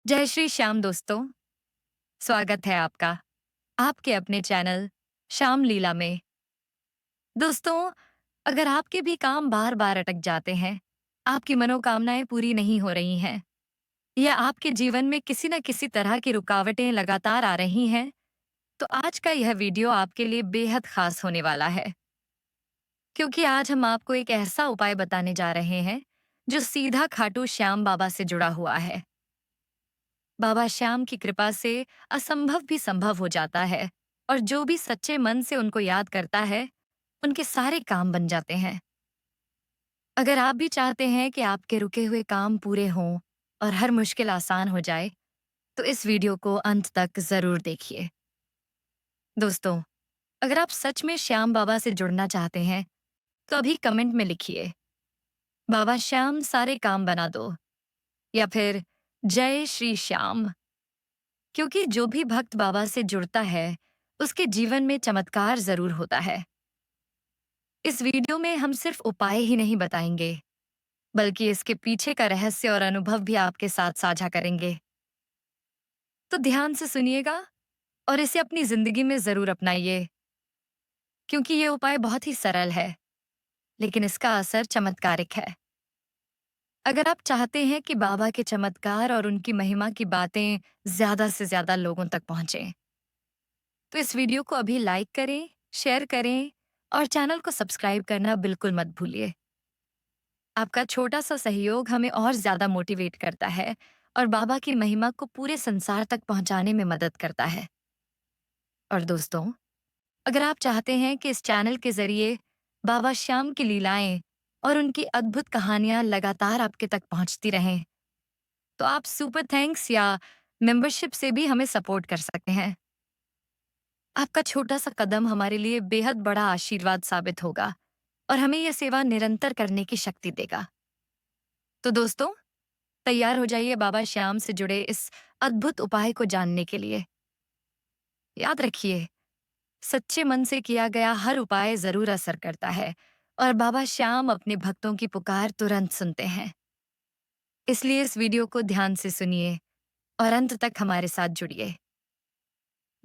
जय श्री श्याम दोस्तों। स्वागत है आपका आपके अपने चैनल श्याम लीला में। दोस्तों, अगर आपके भी काम बार बार अटक जाते हैं, आपकी मनोकामनाएं पूरी नहीं हो रही हैं, या आपके जीवन में किसी न किसी तरह की रुकावटें लगातार आ रही हैं, तो आज का यह वीडियो आपके लिए बेहद खास होने वाला है। क्योंकि आज हम आपको एक ऐसा उपाय बताने जा रहे हैं जो सीधा खाटू श्याम बाबा से जुड़ा हुआ है। बाबा श्याम की कृपा से असंभव भी संभव हो जाता है, और जो भी सच्चे मन से उनको याद करता है, उनके सारे काम बन जाते हैं। अगर आप भी चाहते हैं कि आपके रुके हुए काम पूरे हों और हर मुश्किल आसान हो जाए, तो इस वीडियो को अंत तक जरूर देखिए। दोस्तों, अगर आप सच में श्याम बाबा से जुड़ना चाहते हैं, तो अभी कमेंट में लिखिए, बाबा श्याम सारे काम बना दो, या फिर जय श्री श्याम। क्योंकि जो भी भक्त बाबा से जुड़ता है, उसके जीवन में चमत्कार जरूर होता है। इस वीडियो में हम सिर्फ उपाय ही नहीं बताएंगे, बल्कि इसके पीछे का रहस्य और अनुभव भी आपके साथ साझा करेंगे। तो ध्यान से सुनिएगा और इसे अपनी जिंदगी में जरूर अपनाइए, क्योंकि ये उपाय बहुत ही सरल है, लेकिन इसका असर चमत्कारिक है। अगर आप चाहते हैं कि बाबा के चमत्कार और उनकी महिमा की बातें ज्यादा से ज्यादा लोगों तक पहुंचें, तो इस वीडियो को अभी लाइक करें, शेयर करें और चैनल को सब्सक्राइब करना बिल्कुल मत भूलिए। आपका छोटा सा सहयोग हमें और ज्यादा मोटिवेट करता है और बाबा की महिमा को पूरे संसार तक पहुंचाने में मदद करता है। और दोस्तों, अगर आप चाहते हैं कि इस चैनल के जरिए बाबा श्याम की लीलाएं और उनकी अद्भुत कहानियां लगातार आपके तक पहुंचती रहें, तो आप सुपर थैंक्स या मेंबरशिप से भी हमें सपोर्ट कर सकते हैं। आपका छोटा सा कदम हमारे लिए बेहद बड़ा आशीर्वाद साबित होगा और हमें यह सेवा निरंतर करने की शक्ति देगा। तो दोस्तों, तैयार हो जाइए बाबा श्याम से जुड़े इस अद्भुत उपाय को जानने के लिए। याद रखिए, सच्चे मन से किया गया हर उपाय जरूर असर करता है, और बाबा श्याम अपने भक्तों की पुकार तुरंत सुनते हैं। इसलिए इस वीडियो को ध्यान से सुनिए और अंत तक हमारे साथ जुड़िए।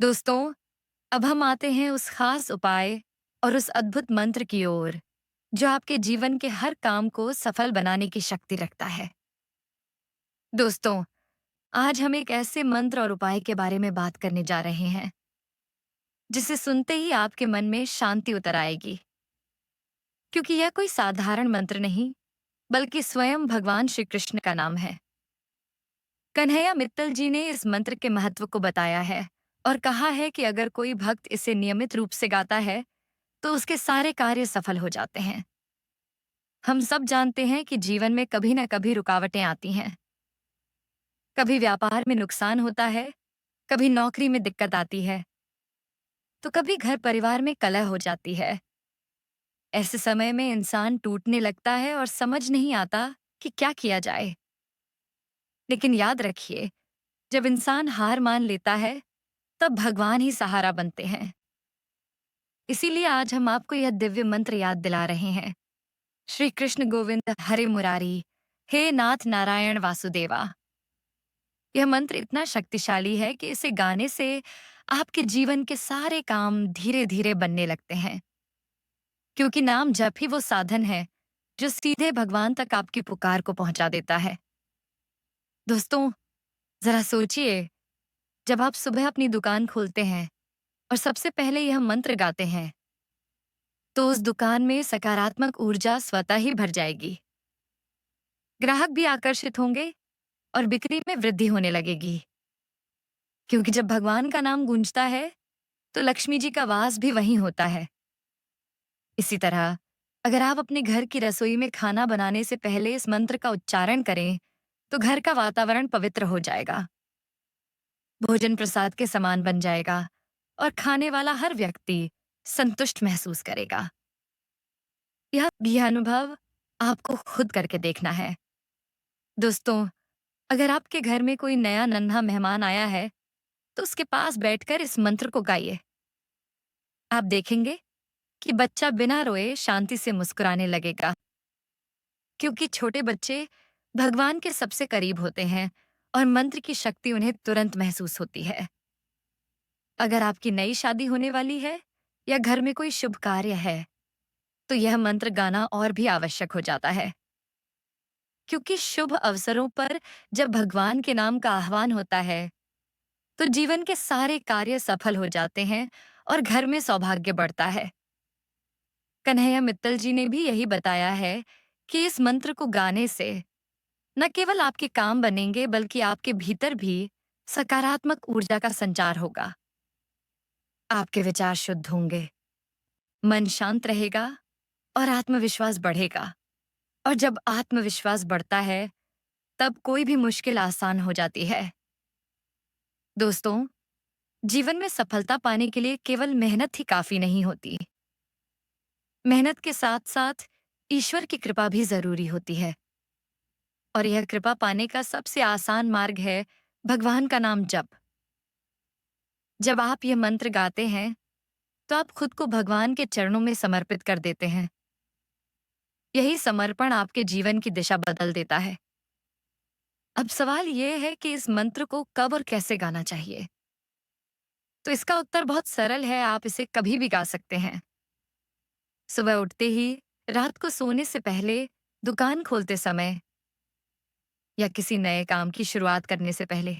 दोस्तों, अब हम आते हैं उस खास उपाय और उस अद्भुत मंत्र की ओर, जो आपके जीवन के हर काम को सफल बनाने की शक्ति रखता है। दोस्तों, आज हम एक ऐसे मंत्र और उपाय के बारे में बात करने जा रहे हैं, जिसे सुनते ही आपके मन में शांति उतर आएगी। क्योंकि यह कोई साधारण मंत्र नहीं, बल्कि स्वयं भगवान श्री कृष्ण का नाम है। कन्हैया मित्तल जी ने इस मंत्र के महत्व को बताया है और कहा है कि अगर कोई भक्त इसे नियमित रूप से गाता है, तो उसके सारे कार्य सफल हो जाते हैं। हम सब जानते हैं कि जीवन में कभी न कभी रुकावटें आती हैं। कभी व्यापार में नुकसान होता है, कभी नौकरी में दिक्कत आती है, तो कभी घर परिवार में कलह हो जाती है। ऐसे समय में इंसान टूटने लगता है और समझ नहीं आता कि क्या किया जाए। लेकिन याद रखिए, जब इंसान हार मान लेता है, तब भगवान ही सहारा बनते हैं। इसीलिए आज हम आपको यह दिव्य मंत्र याद दिला रहे हैं। श्री कृष्ण गोविंद हरे मुरारी, हे नाथ नारायण वासुदेवा। यह मंत्र इतना शक्तिशाली है कि इसे गाने से आपके जीवन के सारे काम धीरे धीरे बनने लगते हैं। क्योंकि नाम जप ही वो साधन है जो सीधे भगवान तक आपकी पुकार को पहुंचा देता है। दोस्तों, जरा सोचिए, जब आप सुबह अपनी दुकान खोलते हैं और सबसे पहले यह मंत्र गाते हैं, तो उस दुकान में सकारात्मक ऊर्जा स्वतः ही भर जाएगी। ग्राहक भी आकर्षित होंगे और बिक्री में वृद्धि होने लगेगी। क्योंकि जब भगवान का नाम गूंजता है, तो लक्ष्मी जी का वास भी वहीं होता है। इसी तरह, अगर आप अपने घर की रसोई में खाना बनाने से पहले इस मंत्र का उच्चारण करें, तो घर का वातावरण पवित्र हो जाएगा। भोजन प्रसाद के समान बन जाएगा और खाने वाला हर व्यक्ति संतुष्ट महसूस करेगा। यह अनुभव आपको खुद करके देखना है। दोस्तों, अगर आपके घर में कोई नया नन्हा मेहमान आया है, तो उसके पास बैठकर इस मंत्र को गाइए। आप देखेंगे कि बच्चा बिना रोए शांति से मुस्कुराने लगेगा। क्योंकि छोटे बच्चे भगवान के सबसे करीब होते हैं और मंत्र की शक्ति उन्हें तुरंत महसूस होती है। अगर आपकी नई शादी होने वाली है या घर में कोई शुभ कार्य है, तो यह मंत्र गाना और भी आवश्यक हो जाता है। क्योंकि शुभ अवसरों पर जब भगवान के नाम का आह्वान होता है, तो जीवन के सारे कार्य सफल हो जाते हैं और घर में सौभाग्य बढ़ता है। कन्हैया मित्तल जी ने भी यही बताया है कि इस मंत्र को गाने से न केवल आपके काम बनेंगे, बल्कि आपके भीतर भी सकारात्मक ऊर्जा का संचार होगा। आपके विचार शुद्ध होंगे, मन शांत रहेगा और आत्मविश्वास बढ़ेगा। और जब आत्मविश्वास बढ़ता है, तब कोई भी मुश्किल आसान हो जाती है। दोस्तों, जीवन में सफलता पाने के लिए केवल मेहनत ही काफी नहीं होती। मेहनत के साथ-साथ ईश्वर की कृपा भी जरूरी होती है। और यह कृपा पाने का सबसे आसान मार्ग है भगवान का नाम जप। जब आप यह मंत्र गाते हैं, तो आप खुद को भगवान के चरणों में समर्पित कर देते हैं। यही समर्पण आपके जीवन की दिशा बदल देता है। अब सवाल यह है कि इस मंत्र को कब और कैसे गाना चाहिए। तो इसका उत्तर बहुत सरल है, आप इसे कभी भी गा सकते हैं। सुबह उठते ही, रात को सोने से पहले, दुकान खोलते समय या किसी नए काम की शुरुआत करने से पहले।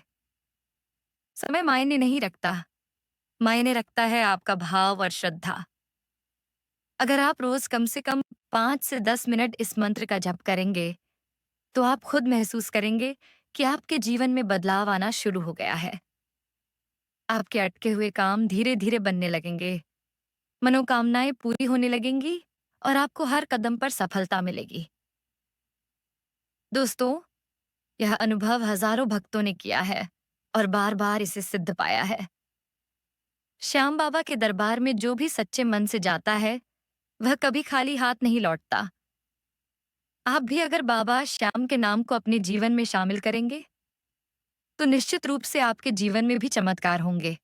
समय मायने नहीं रखता, मायने रखता है आपका भाव और श्रद्धा। अगर आप रोज कम से कम 5 से 10 मिनट इस मंत्र का जप करेंगे, तो आप खुद महसूस करेंगे कि आपके जीवन में बदलाव आना शुरू हो गया है। आपके अटके हुए काम धीरे-धीरे बनने लगेंगे, मनोकामनाएं पूरी होने लगेंगी और आपको हर कदम पर सफलता मिलेगी। दोस्तों, यह अनुभव हजारों भक्तों ने किया है और बार-बार इसे सिद्ध पाया है। श्याम बाबा के दरबार में जो भी सच्चे मन से जाता है, वह कभी खाली हाथ नहीं लौटता। आप भी अगर बाबा श्याम के नाम को अपने जीवन में शामिल करेंगे, तो निश्चित रूप से आपके जीवन में भी चमत्कार होंगे।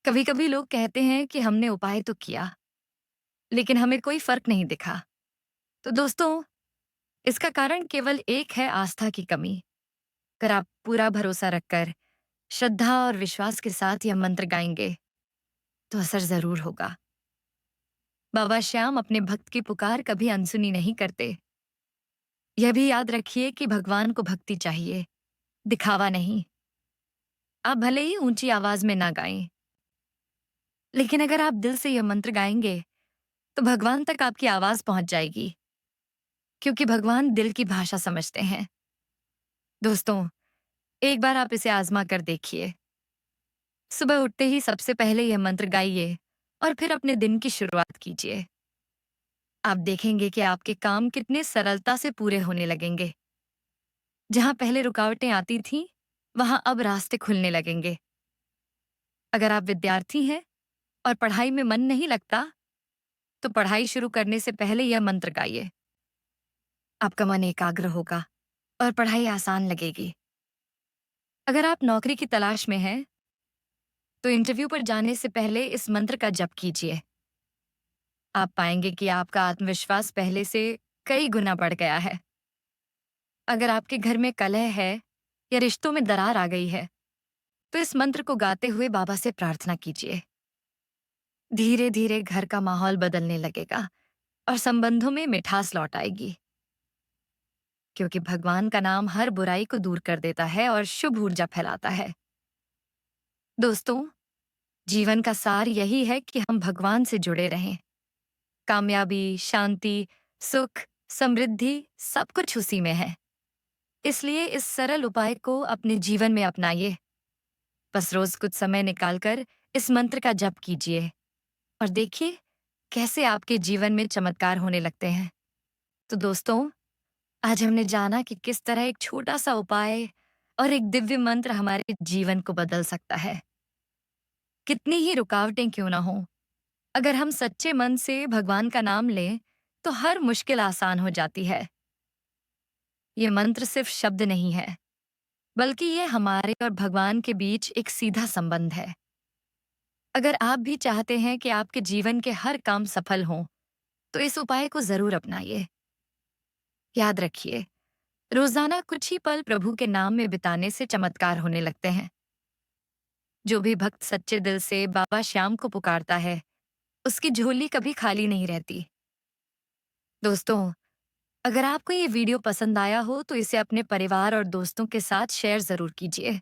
कभी-कभी लोग कहते हैं कि हमने उपाय तो किया, लेकिन हमें कोई फर्क नहीं दिखा। तो दोस्तों, इसका कारण केवल एक है, आस्था की कमी। अगर आप पूरा भरोसा रखकर, श्रद्धा और विश्वास के साथ यह मंत्र गाएंगे, तो असर जरूर होगा। बाबा श्याम अपने भक्त की पुकार कभी अनसुनी नहीं करते। यह भी याद रखिए कि भगवान को भक्ति चाहिए, दिखावा नहीं। आप भले ही ऊंची आवाज में ना गाएं, लेकिन अगर आप दिल से यह मंत्र गाएंगे, तो भगवान तक आपकी आवाज पहुंच जाएगी, क्योंकि भगवान दिल की भाषा समझते हैं। दोस्तों, एक बार आप इसे आजमा कर देखिए। सुबह उठते ही सबसे पहले यह मंत्र गाइए और फिर अपने दिन की शुरुआत कीजिए। आप देखेंगे कि आपके काम कितने सरलता से पूरे होने लगेंगे। जहां पहले रुकावटें आती थीं, वहां अब रास्ते खुलने लगेंगे। अगर आप विद्यार्थी हैं और पढ़ाई में मन नहीं लगता, तो पढ़ाई शुरू करने से पहले यह मंत्र गाइए। आपका मन एकाग्र होगा और पढ़ाई आसान लगेगी। अगर आप नौकरी की तलाश में हैं, तो इंटरव्यू पर जाने से पहले इस मंत्र का जप कीजिए। आप पाएंगे कि आपका आत्मविश्वास पहले से कई गुना बढ़ गया है। अगर आपके घर में कलह है या रिश्तों में दरार आ गई है, तो इस मंत्र को गाते हुए बाबा से प्रार्थना कीजिए। धीरे धीरे घर का माहौल बदलने लगेगा और संबंधों में मिठास लौट आएगी, क्योंकि भगवान का नाम हर बुराई को दूर कर देता है और शुभ ऊर्जा फैलाता है। दोस्तों, जीवन का सार यही है कि हम भगवान से जुड़े रहें। कामयाबी, शांति, सुख, समृद्धि सब कुछ उसी में है। इसलिए इस सरल उपाय को अपने जीवन में अपनाइए। बस रोज कुछ समय निकालकर इस मंत्र का जप कीजिए और देखिए कैसे आपके जीवन में चमत्कार होने लगते हैं। तो दोस्तों, आज हमने जाना कि किस तरह एक छोटा सा उपाय और एक दिव्य मंत्र हमारे जीवन को बदल सकता है। कितनी ही रुकावटें क्यों ना हो, अगर हम सच्चे मन से भगवान का नाम लें, तो हर मुश्किल आसान हो जाती है। ये मंत्र सिर्फ शब्द नहीं है, बल्कि ये हमारे और भगवान के बीच एक सीधा संबंध है। अगर आप भी चाहते हैं कि आपके जीवन के हर काम सफल हों, तो इस उपाय को जरूर अपनाइए। याद रखिए, रोजाना कुछ ही पल प्रभु के नाम में बिताने से चमत्कार होने लगते हैं। जो भी भक्त सच्चे दिल से बाबा श्याम को पुकारता है, उसकी झोली कभी खाली नहीं रहती। दोस्तों, अगर आपको ये वीडियो पसंद आया हो तो इसे अपने परिवार और दोस्तों के साथ शेयर जरूर कीजिए।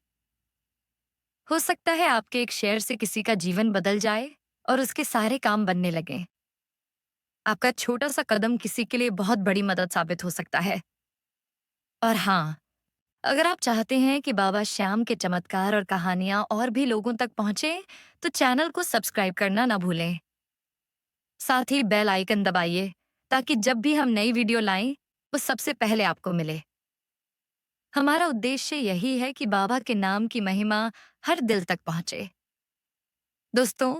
हो सकता है आपके एक शेयर से किसी का जीवन बदल जाए और उसके सारे काम बनने लगे। आपका छोटा सा कदम किसी के लिए बहुत बड़ी मदद साबित हो सकता है। और हाँ, अगर आप चाहते हैं कि बाबा श्याम के चमत्कार और कहानियां और भी लोगों तक पहुंचे, तो चैनल को सब्सक्राइब करना ना भूलें। साथ ही बेल आइकन दबाइए ताकि जब भी हम नई वीडियो लाएं, वो सबसे पहले आपको मिले। हमारा उद्देश्य यही है कि बाबा के नाम की महिमा हर दिल तक पहुंचे। दोस्तों,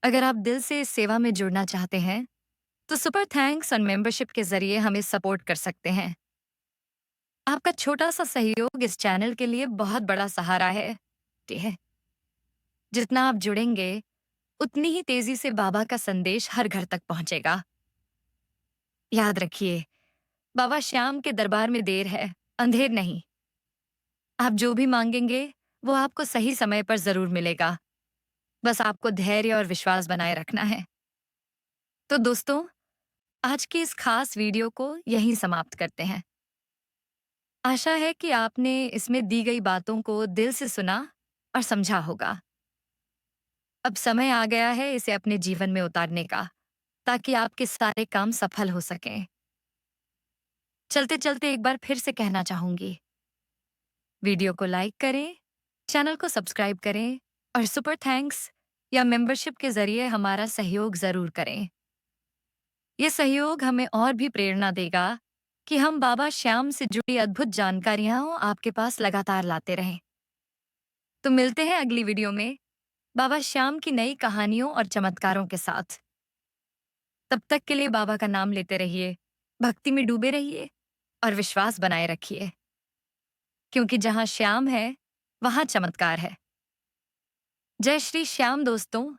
अगर आप दिल से इस सेवा में जुड़ना चाहते हैं, तो सुपर थैंक्स और मेंबरशिप के जरिए हमें सपोर्ट कर सकते हैं। आपका छोटा सा सहयोग इस चैनल के लिए बहुत बड़ा सहारा है। जितना आप जुड़ेंगे, उतनी ही तेजी से बाबा का संदेश हर घर तक पहुंचेगा। याद रखिए, बाबा श्याम के दरबार में देर है, अंधेर नहीं। आप जो भी मांगेंगे, वो आपको सही समय पर जरूर मिलेगा। बस आपको धैर्य और विश्वास बनाए रखना है। तो दोस्तों, आज की इस खास वीडियो को यहीं समाप्त करते हैं। आशा है कि आपने इसमें दी गई बातों को दिल से सुना और समझा होगा। अब समय आ गया है इसे अपने जीवन में उतारने का, ताकि आपके सारे काम सफल हो सकें। चलते चलते एक बार फिर से कहना चाहूंगी, वीडियो को लाइक करें, चैनल को सब्सक्राइब करें और सुपर थैंक्स या मेंबरशिप के जरिए हमारा सहयोग जरूर करें। ये सहयोग हमें और भी प्रेरणा देगा कि हम बाबा श्याम से जुड़ी अद्भुत जानकारियां आपके पास लगातार लाते रहें। तो मिलते हैं अगली वीडियो में बाबा श्याम की नई कहानियों और चमत्कारों के साथ। तब तक के लिए बाबा का नाम लेते रहिए, भक्ति में डूबे रहिए और विश्वास बनाए रखिए, क्योंकि जहां श्याम है, वहां चमत्कार है। जय श्री श्याम दोस्तों।